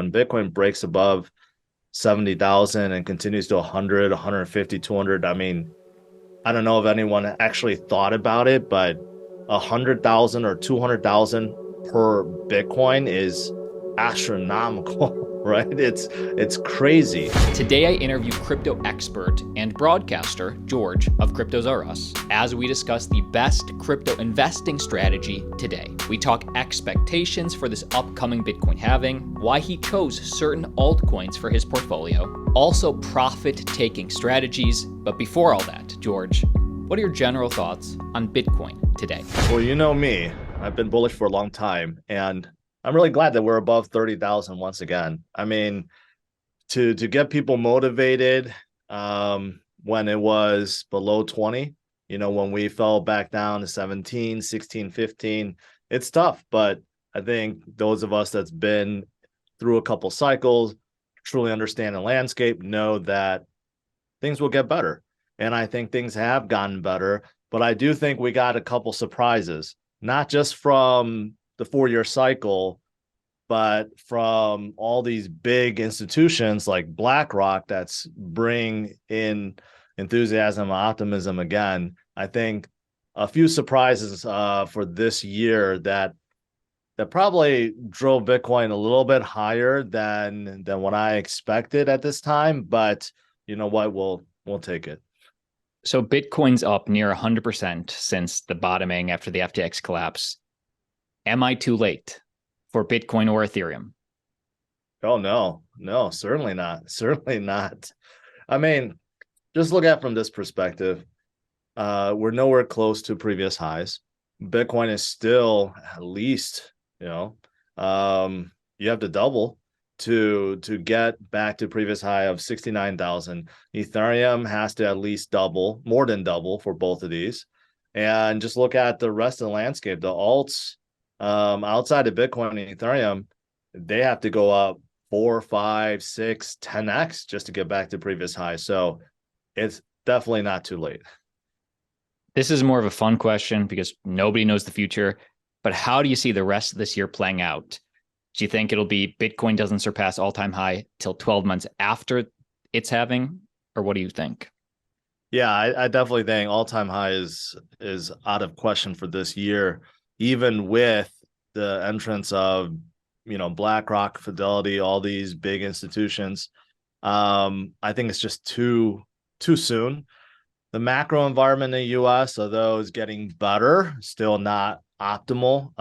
when Bitcoin breaks above 70,000 and continues to 100, 150, 200, I mean, I don't know if anyone actually thought about it, but 100,000 or 200,000 per Bitcoin is astronomical, right? It's crazy. Today I interview crypto expert and broadcaster George of CryptosRUs as we discuss the best crypto investing strategy today. We talk expectations for this upcoming Bitcoin halving, why he chose certain altcoins for his portfolio, also profit-taking strategies. But before all that, George, what are your general thoughts on Bitcoin today? Well, you know me, I've been bullish for a long time, and I'm really glad that we're above 30,000 once again. I mean, to get people motivated when it was below 20, when we fell back down to 17, 16, 15, it's tough. But I think those of us that's been through a couple cycles, truly understand the landscape, know that things will get better. And I think things have gotten better, but I do think we got a couple surprises, not just from the 4-year cycle, but from all these big institutions like BlackRock that's bring in enthusiasm and optimism again. I think a few surprises for this year that probably drove Bitcoin a little bit higher than what I expected at this time. But you know what? We'll take it. So Bitcoin's up near 100% since the bottoming after the FTX collapse. Am I too late for Bitcoin or Ethereum? Oh, no, certainly not. Certainly not. I mean, just look at it from this perspective. We're nowhere close to previous highs. Bitcoin is still at least, you have to double to get back to previous high of 69,000. Ethereum has to at least double, more than double for both of these. And just look at the rest of the landscape. The alts outside of Bitcoin and Ethereum, they have to go up 4, 5, 6, 10x just to get back to previous highs. So it's definitely not too late. This is more of a fun question because nobody knows the future, but how do you see the rest of this year playing out? Do you think it'll be Bitcoin doesn't surpass all-time high till 12 months after it's halving, or what do you think? Yeah, I definitely think all-time high is out of question for this year, even with the entrance of BlackRock, Fidelity, all these big institutions. I think it's just too soon. The macro environment in the US, although is getting better, still not optimal.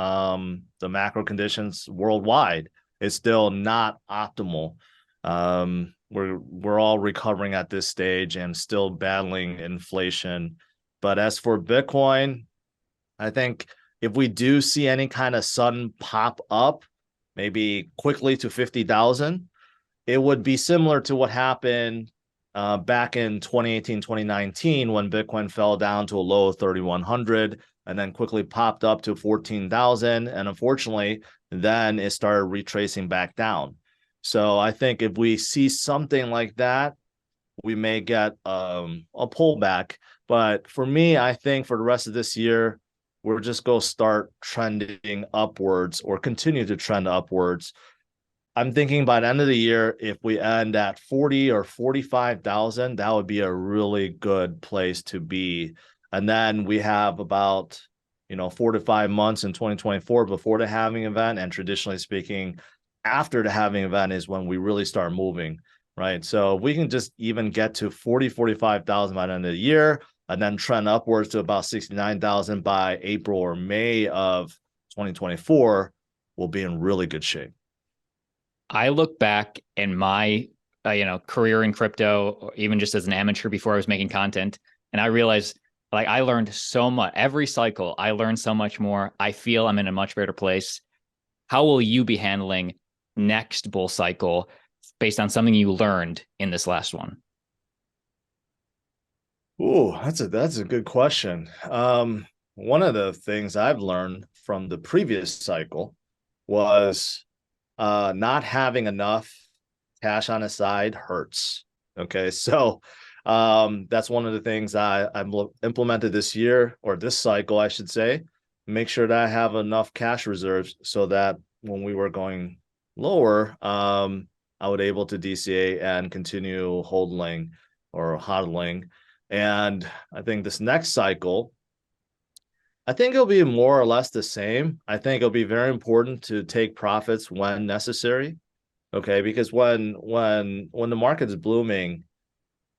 The macro conditions worldwide is still not optimal. We're all recovering at this stage and still battling inflation. But as for Bitcoin, I think if we do see any kind of sudden pop up, maybe quickly to 50,000, it would be similar to what happened back in 2018, 2019, when Bitcoin fell down to a low of 3,100 and then quickly popped up to 14,000. And unfortunately, then it started retracing back down. So I think if we see something like that, we may get a pullback. But for me, I think for the rest of this year, we're just going to start trending upwards or continue to trend upwards. I'm thinking by the end of the year, if we end at 40 or 45,000, that would be a really good place to be. And then we have about 4 to 5 months in 2024 before the halving event. And traditionally speaking, after the halving event is when we really start moving, right? So we can just even get to 40, 45,000 by the end of the year and then trend upwards to about 69,000 by April or May of 2024, we'll be in really good shape. I look back in my career in crypto, or even just as an amateur before I was making content, and I realized I learned so much. Every cycle, I learned so much more. I feel I'm in a much better place. How will you be handling next bull cycle based on something you learned in this last one? Oh, that's a good question. One of the things I've learned from the previous cycle was not having enough cash on the side hurts. Okay, so that's one of the things I've implemented this year, or this cycle, I should say. Make sure that I have enough cash reserves so that when we were going lower, I would able to DCA and continue holding or hodling. And I think this next cycle, I think it'll be more or less the same. I think it'll be very important to take profits when necessary. Okay, because when the market is blooming,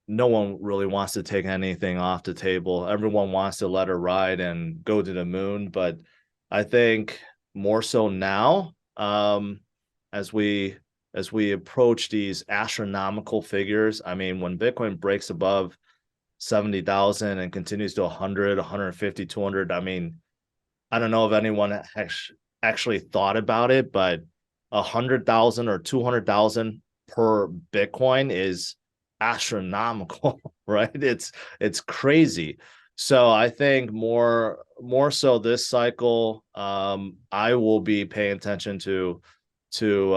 no one really wants to take anything off the table. Everyone wants to let it ride and go to the moon. But I think more so now, as we as we approach these astronomical figures. I mean, when Bitcoin breaks above 70,000 and continues to 100, 150, 200, I mean, I don't know if anyone actually thought about it, but 100,000 or 200,000 per Bitcoin is astronomical, right? It's crazy. So I think more so this cycle, I will be paying attention to to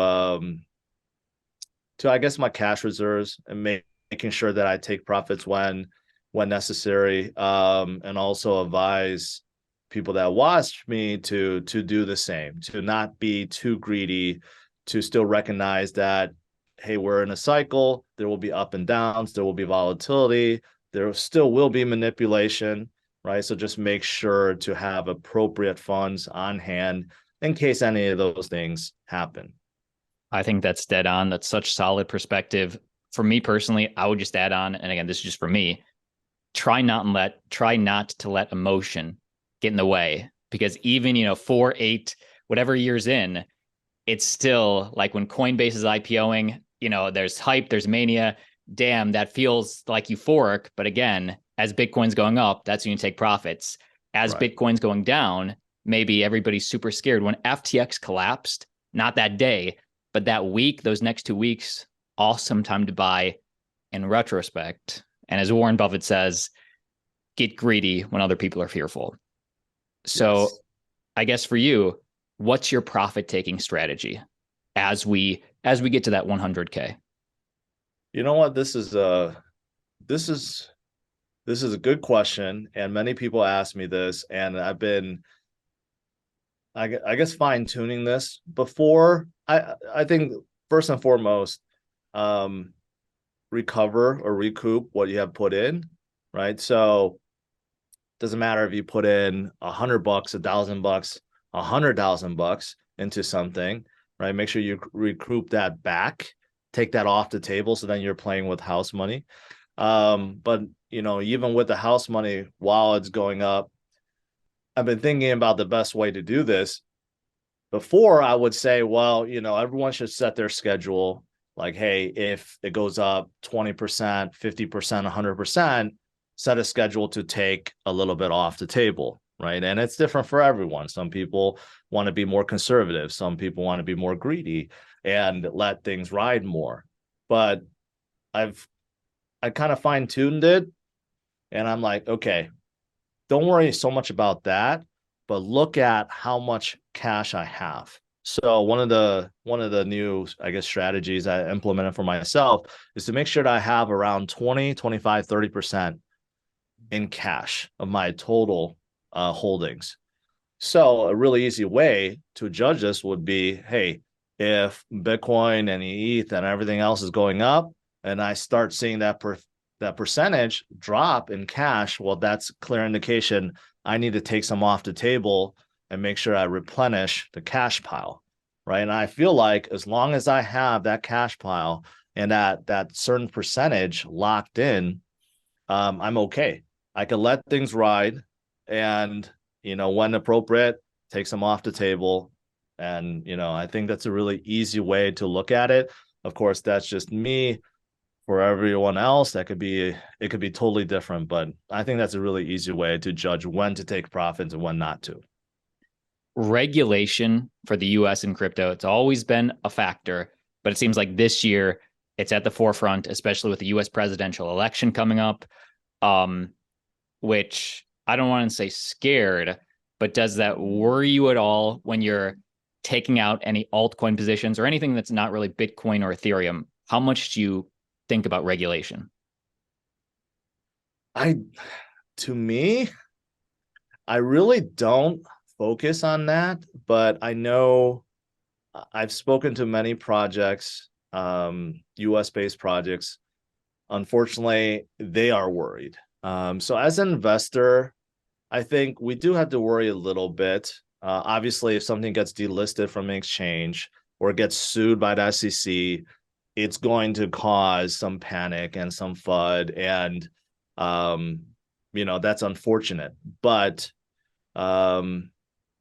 I guess my cash reserves and making sure that I take profits when necessary, and also advise people that watch me to do the same, to not be too greedy, to still recognize that, hey, we're in a cycle. There will be up and downs. There will be volatility. There still will be manipulation, right? So just make sure to have appropriate funds on hand in case any of those things happen. I think that's dead on. That's such solid perspective. For me personally, I would just add on, and again, this is just for me, try not to let emotion get in the way, because even 4, 8, whatever years in, it's still like when Coinbase is IPOing, there's hype, there's mania. Damn, that feels like euphoric. But again, as Bitcoin's going up, that's when you take profits. As Right. Bitcoin's going down, maybe everybody's super scared. When FTX collapsed, not that day, but that week, those next 2 weeks, awesome time to buy in retrospect. And as Warren Buffett says, get greedy when other people are fearful. So Yes. I guess for you, what's your profit taking strategy as we get to that 100K? You know what? This is this is a good question, and many people ask me this, and I've been, I guess, fine tuning this before. I think first and foremost, um, recover or recoup what you have put in, right? So doesn't matter if you put in $100, $1,000, $100,000 into something, right? Make sure you recoup that back, take that off the table, so then you're playing with house money. But even with the house money, while it's going up, I've been thinking about the best way to do this. Before, I would say, well, everyone should set their schedule. Like, hey, if it goes up 20%, 50%, 100%, set a schedule to take a little bit off the table, right? And it's different for everyone. Some people want to be more conservative. Some people want to be more greedy and let things ride more. But I kind of fine tuned it, and I'm like, okay, don't worry so much about that, but look at how much cash I have. So one of the new, I guess, strategies I implemented for myself is to make sure that I have around 20, 25, 30% in cash of my total holdings. So a really easy way to judge this would be, hey, if Bitcoin and ETH and everything else is going up, and I start seeing that percentage drop in cash, well, that's clear indication I need to take some off the table and make sure I replenish the cash pile, right? And I feel like as long as I have that cash pile and that certain percentage locked in, I'm okay. I can let things ride, and when appropriate, take some off the table. And I think that's a really easy way to look at it. Of course, that's just me. For everyone else, it could be totally different, but I think that's a really easy way to judge when to take profits and when not to. Regulation for the US and crypto, it's always been a factor, but it seems like this year it's at the forefront, especially with the US presidential election coming up, which I don't want to say scared, but does that worry you at all when you're taking out any altcoin positions or anything that's not really Bitcoin or Ethereum? How much do you think about regulation? I To me, I really don't focus on that, but I know I've spoken to many projects, US based projects. Unfortunately, they are worried. So as an investor, I think we do have to worry a little bit. Obviously, if something gets delisted from an exchange or gets sued by the SEC, it's going to cause some panic and some FUD, and um, that's unfortunate. But um,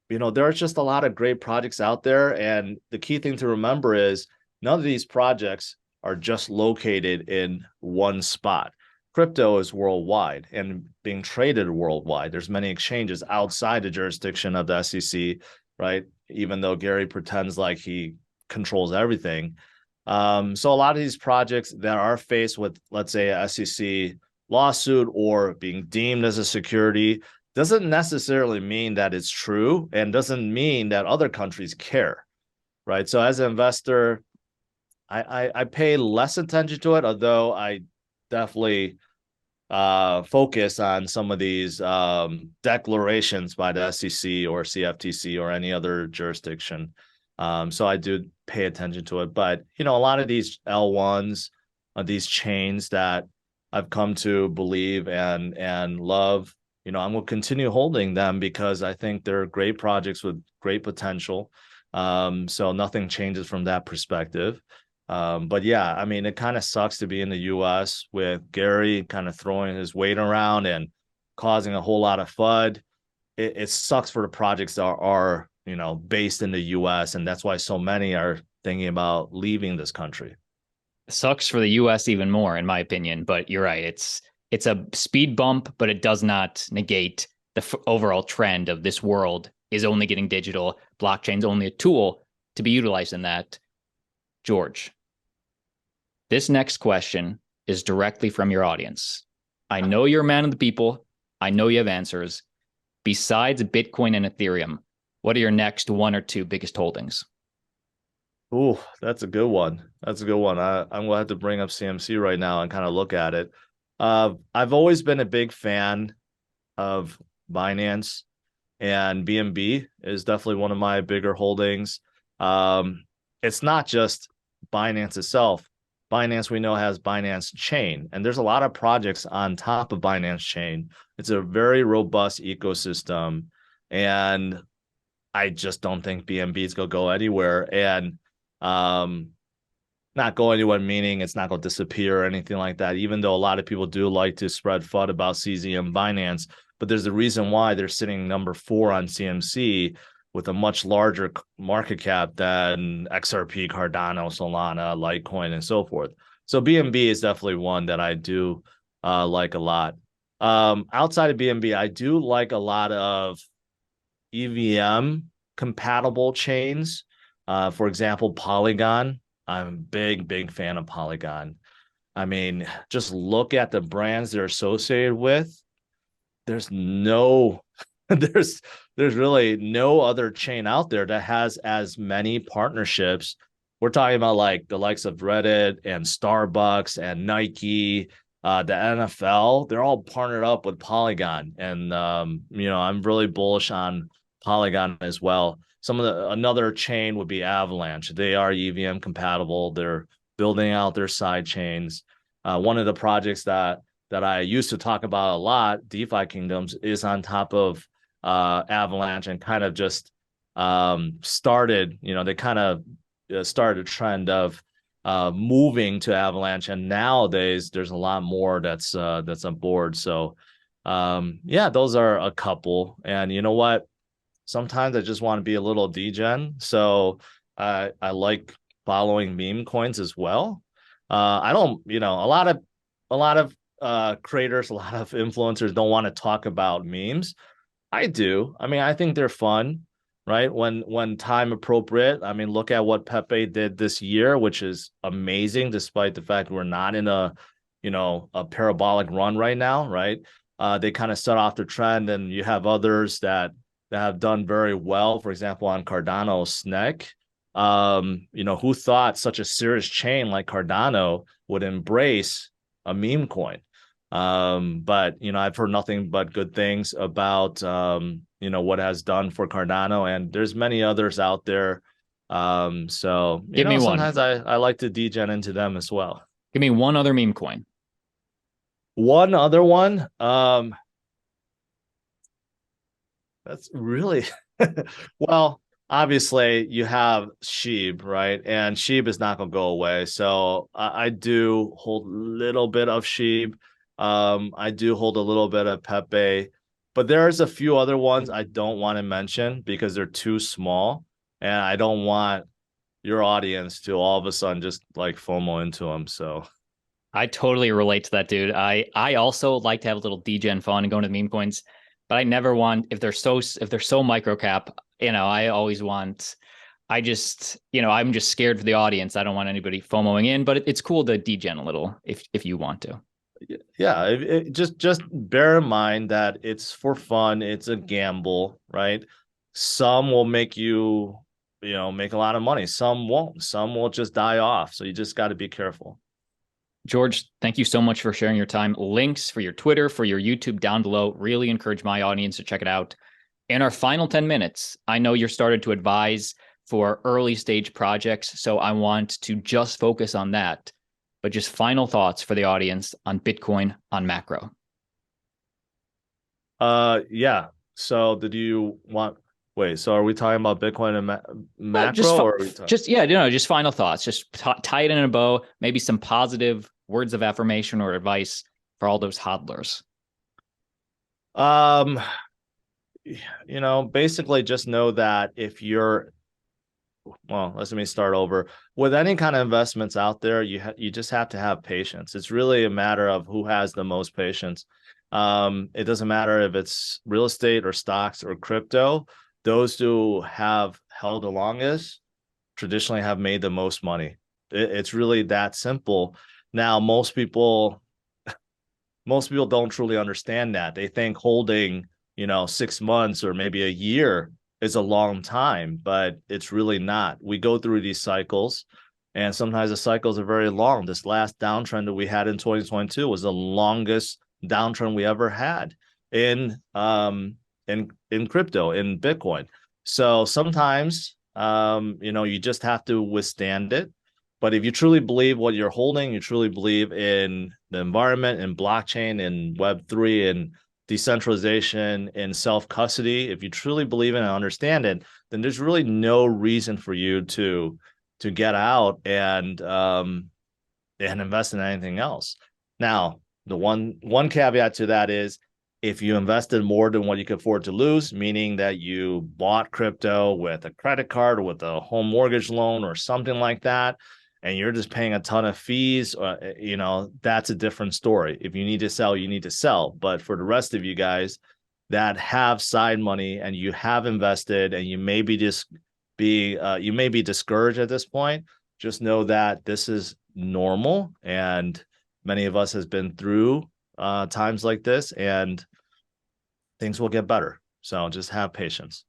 there's just a lot of great projects out there, and the key thing to remember is none of these projects are just located in one spot. Crypto is worldwide and being traded worldwide. There's many exchanges outside the jurisdiction of the SEC, right? Even though Gary pretends like he controls everything. So a lot of these projects that are faced with, let's say, a SEC lawsuit or being deemed as a security doesn't necessarily mean that it's true and doesn't mean that other countries care, right? So as an investor, I pay less attention to it, although I definitely focus on some of these declarations by the SEC or CFTC or any other jurisdiction. So I do pay attention to it. But, a lot of these L1s, these chains that I've come to believe and love, I'm going to continue holding them because I think they're great projects with great potential. So nothing changes from that perspective. But yeah, I mean, it kind of sucks to be in the US with Gary kind of throwing his weight around and causing a whole lot of FUD. It sucks for the projects that are, based in the US. And that's why so many are thinking about leaving this country. Sucks for the US even more, in my opinion. But you're right. It's a speed bump, but it does not negate the overall trend of this world is only getting digital. Blockchain's only a tool to be utilized in that. George, this next question is directly from your audience. I know you're a man of the people. I know you have answers. Besides Bitcoin and Ethereum, what are your next one or two biggest holdings? Ooh, that's a good one. That's a good one. I'm gonna have to bring up CMC right now and kind of look at it. I've always been a big fan of Binance, and BNB is definitely one of my bigger holdings. It's not just Binance itself. Binance, we know, has Binance Chain, and there's a lot of projects on top of Binance Chain. It's a very robust ecosystem, and I just don't think BNB is going to go anywhere. And um, not go anywhere, meaning it's not going to disappear or anything like that, even though a lot of people do like to spread FUD about CZM Binance. But there's a reason why they're sitting number 4 on CMC with a much larger market cap than XRP, Cardano, Solana, Litecoin, and so forth. So BNB is definitely one that I do like a lot. Outside of BNB, I do like a lot of EVM compatible chains. For example, Polygon. I'm a big, big fan of Polygon. I mean, just look at the brands they're associated with. There's no there's really no other chain out there that has as many partnerships. We're talking about like the likes of Reddit and Starbucks and Nike, the NFL. They're all partnered up with Polygon, and I'm really bullish on Polygon as well. Another chain would be Avalanche. They are EVM compatible. They're building out their side chains. One of the projects that I used to talk about a lot, DeFi Kingdoms, is on top of Avalanche and kind of just started, they kind of started a trend of moving to Avalanche, and nowadays there's a lot more that's on board. So yeah, those are a couple. And you know what? Sometimes I just want to be a little degen. So I like following meme coins as well. I don't, a lot of creators, a lot of influencers don't want to talk about memes. I do. I mean, I think they're fun, right? When time appropriate. I mean, look at what Pepe did this year, which is amazing, despite the fact we're not in a parabolic run right now, right? They kind of set off the trend, and you have others that have done very well. For example, on Cardano, SNEC. Who thought such a serious chain like Cardano would embrace a meme coin? But I've heard nothing but good things about what it has done for Cardano, and there's many others out there. So Give me one. sometimes I like to degen into them as well. Give me one other meme coin. One other one, that's really well, obviously you have Sheeb, right? And Sheeb is not going to go away. So I do hold a little bit of Sheeb. I do hold a little bit of Pepe, but there's a few other ones I don't want to mention because they're too small, and I don't want your audience to all of a sudden just like FOMO into them. So I totally relate to that, dude. I also like to have a little degen fun and go into the meme coins, but I never want if they're so micro cap, I always want I'm just scared for the audience. I don't want anybody FOMOing in, but it's cool to degen a little if you want to. yeah, just bear in mind that it's for fun. It's a gamble, right? Some will make you, make a lot of money. Some won't. Some will just die off. So you just got to be careful. George, thank you so much for sharing your time. Links for your Twitter, for your YouTube down below. Really encourage my audience to check it out. In our final 10 minutes, I know you're started to advise for early stage projects, so I want to just focus on that. But just final thoughts for the audience on Bitcoin on macro. Yeah. So did you want? Wait. So are we talking about Bitcoin and Just, macro, or are we talking? just yeah, just final thoughts. Just tie it in a bow. Maybe some positive words of affirmation or advice for all those hodlers. Um, basically just know that if you're well, let me start over. With any kind of investments out there, you just have to have patience. It's really a matter of who has the most patience. It doesn't matter if it's real estate or stocks or crypto. Those who have held the longest traditionally have made the most money. It's really that simple. Now, most people don't truly understand that. They think holding, 6 months or maybe a year is a long time, but it's really not. We go through these cycles, and sometimes the cycles are very long. This last downtrend that we had in 2022 was the longest downtrend we ever had in crypto, in Bitcoin. So sometimes you just have to withstand it. But if you truly believe what you're holding, you truly believe in the environment, in blockchain, in Web3, and decentralization, in self-custody, if you truly believe in and understand it, then there's really no reason for you to get out and invest in anything else. Now, the one caveat to that is if you invested more than what you could afford to lose, meaning that you bought crypto with a credit card or with a home mortgage loan or something like that, and you're just paying a ton of fees, that's a different story. If you need to sell, you need to sell. But for the rest of you guys that have side money and you have invested and you may be discouraged at this point, just know that this is normal, and many of us has been through times like this, and things will get better. So just have patience.